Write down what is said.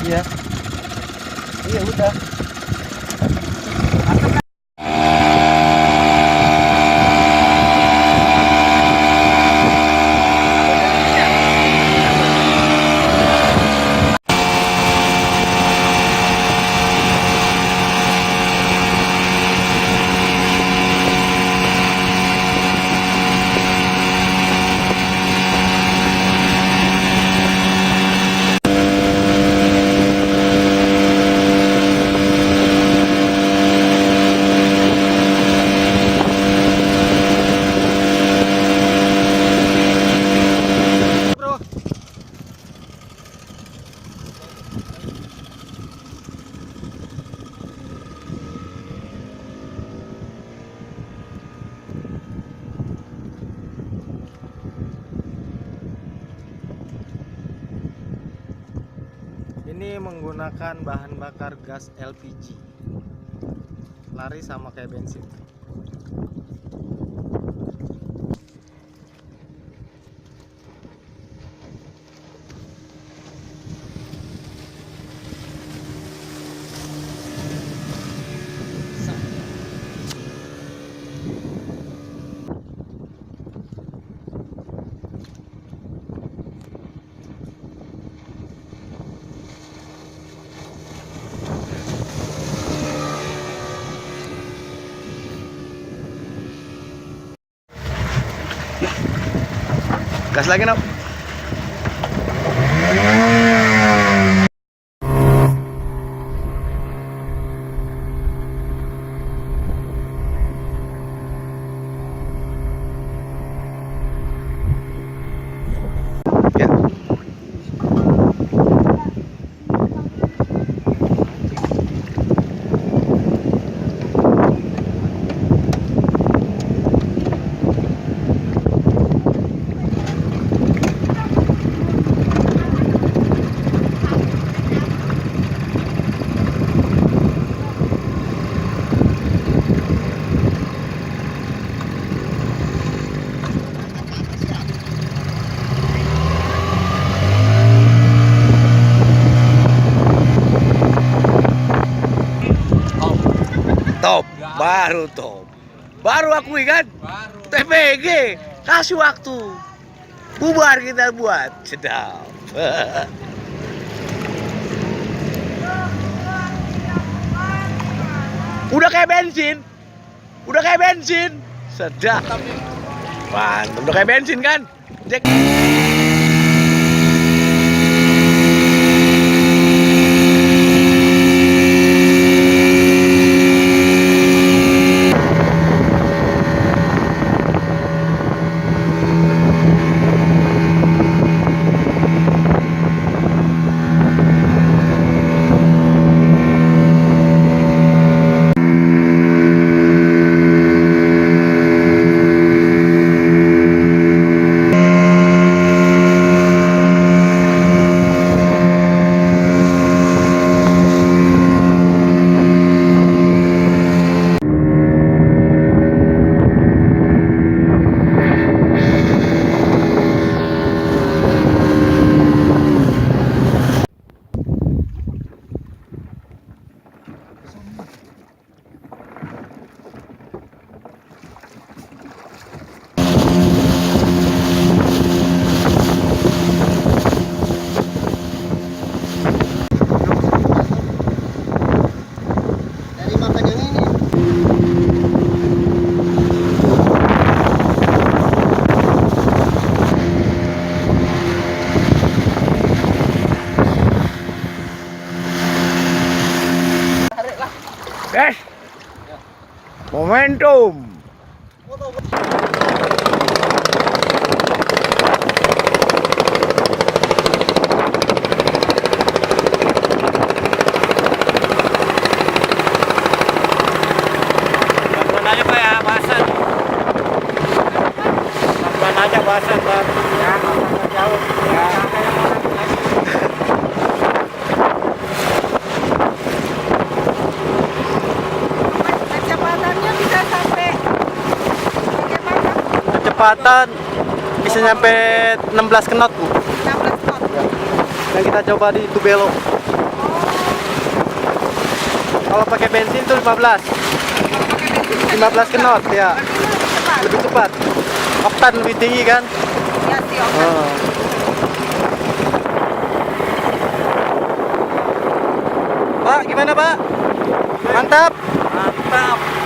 Iya. Iya udah. Ini menggunakan bahan bakar gas LPG. Lari sama kayak bensin. Gas lagi, Nok. Ya. Top, baru top. Baru akui kan? Baru. TPG, kasih waktu. Bubar kita buat. Sedap. Udah kayak bensin. Udah kayak bensin. Sedap. Mantap, udah kayak bensin kan? Cek. Guys, momentum. Pelan aja Pak ya, bahasan. Pelan aja bahasan Pak. Ya, jauh. Ya. Kecepatan bisa nyampe 16 knot Bu. 16 knot. Ya. Yang kita coba di itu belok. Kalau pakai bensin tuh 15. 15 knot ya. Lebih cepat. Oktan lebih tinggi kan? Ya sih, oktan. Oh. Pak, gimana Pak? Mantap. Mantap.